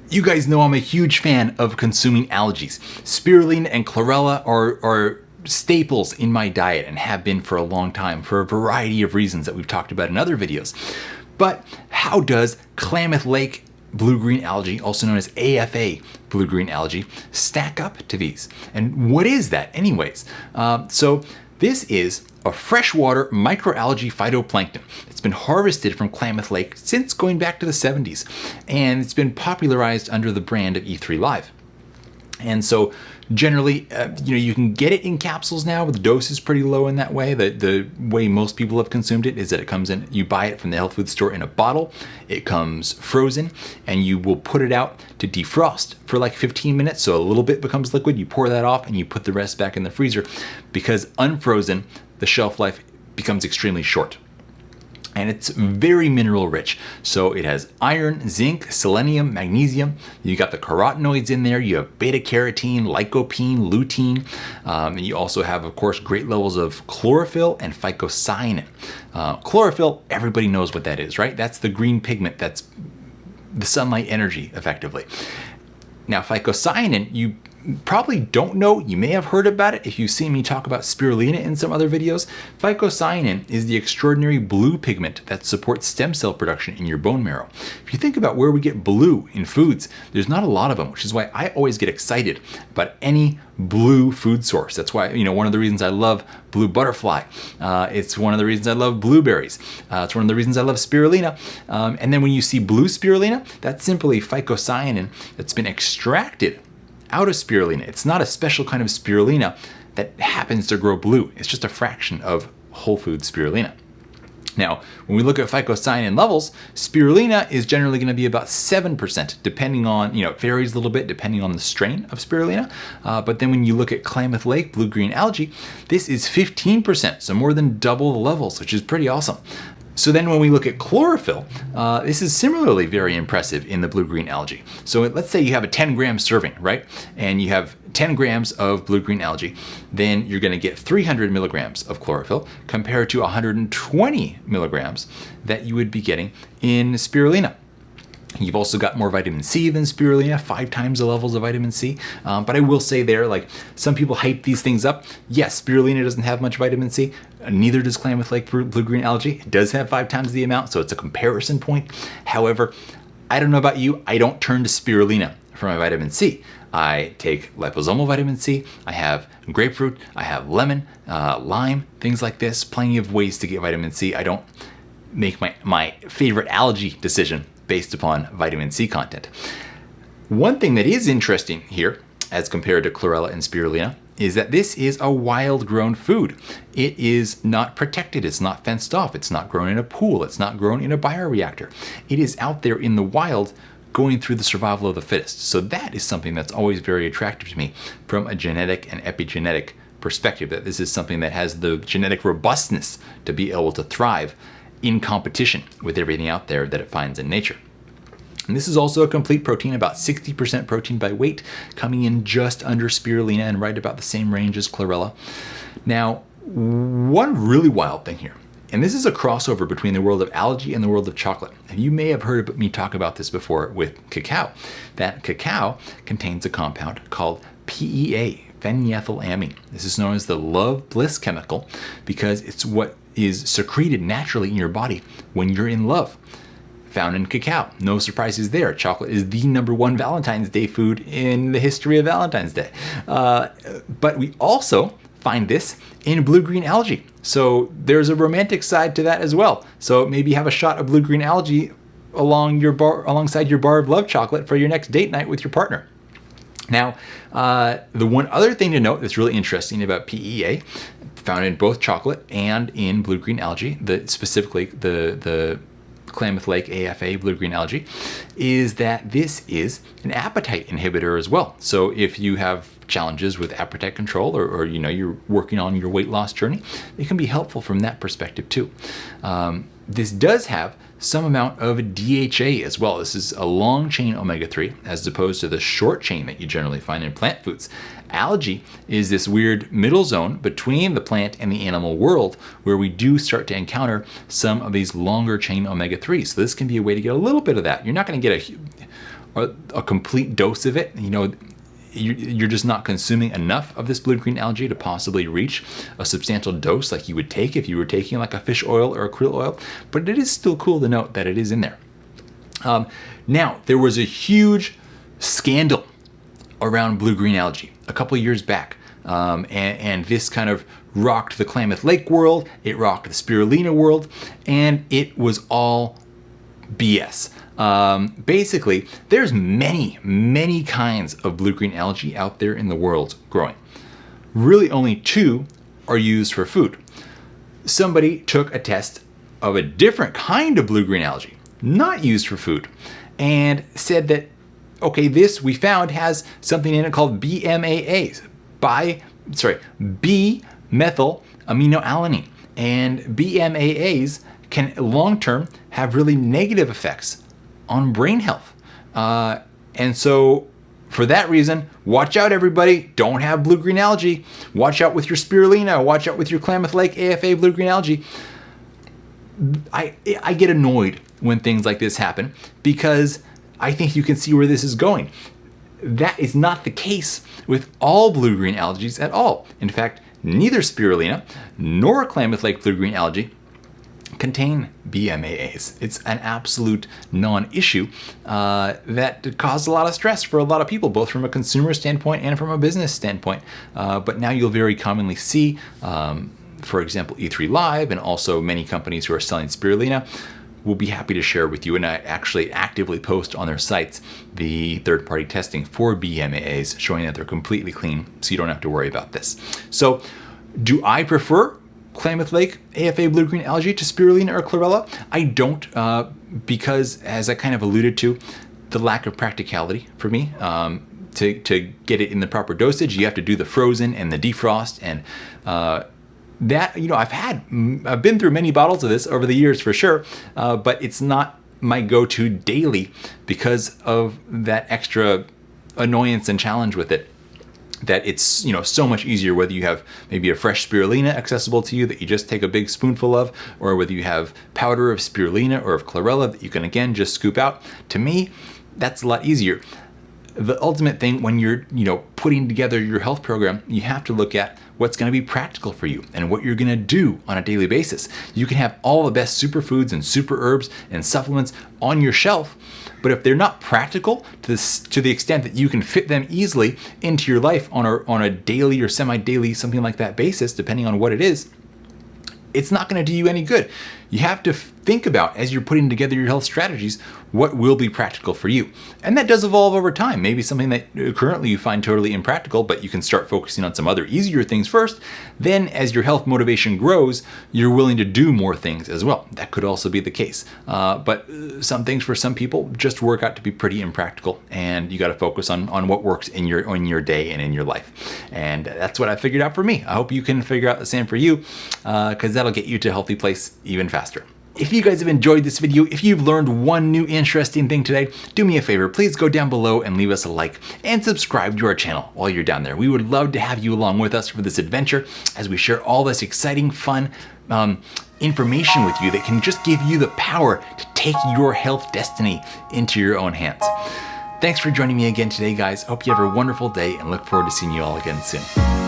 You guys know I'm a huge fan of consuming algae. Spirulina and chlorella are staples in my diet and have been for a long time for a variety of reasons that we've talked about in other videos. But how does Klamath Lake blue-green algae, also known as AFA blue-green algae, stack up to these? And what is that anyways? So this is a freshwater microalgae phytoplankton. It's been harvested from Klamath Lake since going back to the 70s, and it's been popularized under the brand of E3 Live. And so generally, you can get it in capsules now, but the dose is pretty low in that way. The way most people have consumed it is that it comes in, you buy it from the health food store in a bottle, it comes frozen, and you will put it out to defrost for like 15 minutes, so a little bit becomes liquid, you pour that off, and you put the rest back in the freezer, because unfrozen, the shelf life becomes extremely short. And it's very mineral rich. So it has iron, zinc, selenium, magnesium. You got the carotenoids in there. You have beta carotene, lycopene, lutein. And you also have, of course, great levels of chlorophyll and phycocyanin. Chlorophyll, everybody knows what that is, right? That's the green pigment. That's the sunlight energy, effectively. Now, phycocyanin, you probably don't know. You may have heard about it if you've seen me talk about spirulina in some other videos. Phycocyanin is the extraordinary blue pigment that supports stem cell production in your bone marrow. If you think about where we get blue in foods, there's not a lot of them, which is why I always get excited about any blue food source. That's why, one of the reasons I love blue butterfly. It's one of the reasons I love blueberries. It's one of the reasons I love spirulina. And then when you see blue spirulina, that's simply phycocyanin that's been extracted out of spirulina. It's not a special kind of spirulina that happens to grow blue. It's just a fraction of whole food spirulina. Now, when we look at phycocyanin levels, spirulina is generally going to be about 7%, depending on, it varies a little bit depending on the strain of spirulina. But then when you look at Klamath Lake blue-green algae, this is 15%, so more than double the levels, which is pretty awesome. So then when we look at chlorophyll, this is similarly very impressive in the blue-green algae. So let's say you have a 10-gram serving, right? And you have 10 grams of blue-green algae, then you're going to get 300 milligrams of chlorophyll compared to 120 milligrams that you would be getting in spirulina. You've also got more vitamin C than spirulina, 5 times the levels of vitamin C. But I will say there, some people hype these things up. Yes, spirulina doesn't have much vitamin C. Neither does Klamath Lake blue-green algae. It does have 5 times the amount, so it's a comparison point. However, I don't know about you, I don't turn to spirulina for my vitamin C. I take liposomal vitamin C, I have grapefruit, I have lemon, lime, things like this. Plenty of ways to get vitamin C. I don't make my favorite algae decision based upon vitamin C content. One thing that is interesting here, as compared to chlorella and spirulina, is that this is a wild-grown food. It is not protected, it's not fenced off, it's not grown in a pool, it's not grown in a bioreactor. It is out there in the wild going through the survival of the fittest. So that is something that's always very attractive to me from a genetic and epigenetic perspective, that this is something that has the genetic robustness to be able to thrive in competition with everything out there that it finds in nature. And this is also a complete protein, about 60% protein by weight, coming in just under spirulina and right about the same range as chlorella. Now, one really wild thing here, and this is a crossover between the world of algae and the world of chocolate. And you may have heard me talk about this before with cacao, that cacao contains a compound called PEA, phenethylamine. This is known as the love bliss chemical because it's what is secreted naturally in your body when you're in love. Found in cacao. No surprises there. Chocolate is the #1 Valentine's Day food in the history of Valentine's Day. But we also find this in blue-green algae. So there's a romantic side to that as well. So maybe have a shot of blue-green algae alongside your bar of love chocolate for your next date night with your partner. Now, the one other thing to note that's really interesting about PEA, found in both chocolate and in blue-green algae, specifically the Klamath Lake AFA blue-green algae, is that this is an appetite inhibitor as well. So if you have challenges with appetite control or you're working on your weight loss journey, it can be helpful from that perspective too. This does have some amount of DHA as well. This is a long chain omega-3 as opposed to the short chain that you generally find in plant foods. Algae is this weird middle zone between the plant and the animal world where we do start to encounter some of these longer chain omega-3s. So this can be a way to get a little bit of that. You're not going to get a complete dose of it, you're just not consuming enough of this blue-green algae to possibly reach a substantial dose like you would take if you were taking like a fish oil or a krill oil. But it is still cool to note that it is in there. Now, there was a huge scandal around blue-green algae a couple of years back. And this kind of rocked the Klamath Lake world, it rocked the spirulina world, and it was all BS. Basically, there's many kinds of blue-green algae out there in the world growing. Really only 2 are used for food. Somebody took a test of a different kind of blue-green algae, not used for food, and said that, okay, this we found has something in it called BMAAs, B-methylaminoalanine. And BMAAs can long-term have really negative effects on brain health. And so for that reason, watch out everybody, don't have blue-green algae. Watch out with your spirulina, watch out with your Klamath Lake AFA blue-green algae. I get annoyed when things like this happen because I think you can see where this is going. That is not the case with all blue-green algae at all. In fact, neither spirulina nor Klamath Lake blue-green algae contain BMAAs. It's an absolute non-issue that caused a lot of stress for a lot of people, both from a consumer standpoint and from a business standpoint. But now you'll very commonly see, for example, E3 Live and also many companies who are selling spirulina will be happy to share with you, and I actually actively post on their sites the third-party testing for BMAAs showing that they're completely clean, so you don't have to worry about this. So do I prefer Klamath Lake AFA blue-green algae to spirulina or chlorella? I don't, because as I kind of alluded to, the lack of practicality for me. To get it in the proper dosage, you have to do the frozen and the defrost, and that, I've been through many bottles of this over the years for sure, but it's not my go-to daily because of that extra annoyance and challenge with it. That it's, so much easier whether you have maybe a fresh spirulina accessible to you that you just take a big spoonful of, or whether you have powder of spirulina or of chlorella that you can again just scoop out. To me, that's a lot easier. The ultimate thing when you're, putting together your health program, you have to look at what's going to be practical for you and what you're going to do on a daily basis. You can have all the best superfoods and super herbs and supplements on your shelf, but if they're not practical to the extent that you can fit them easily into your life on a daily or semi-daily, something like that basis, depending on what it is, it's not going to do you any good. You have to think about, as you're putting together your health strategies, what will be practical for you. And that does evolve over time. Maybe something that currently you find totally impractical, but you can start focusing on some other easier things first. Then as your health motivation grows, you're willing to do more things as well. That could also be the case. But some things for some people just work out to be pretty impractical, and you got to focus on what works in your day and in your life. And that's what I figured out for me. I hope you can figure out the same for you, because that'll get you to a healthy place even faster. If you guys have enjoyed this video, if you've learned one new interesting thing today, do me a favor, please go down below and leave us a like and subscribe to our channel while you're down there. We would love to have you along with us for this adventure as we share all this exciting, fun information with you that can just give you the power to take your health destiny into your own hands. Thanks for joining me again today, guys. Hope you have a wonderful day and look forward to seeing you all again soon.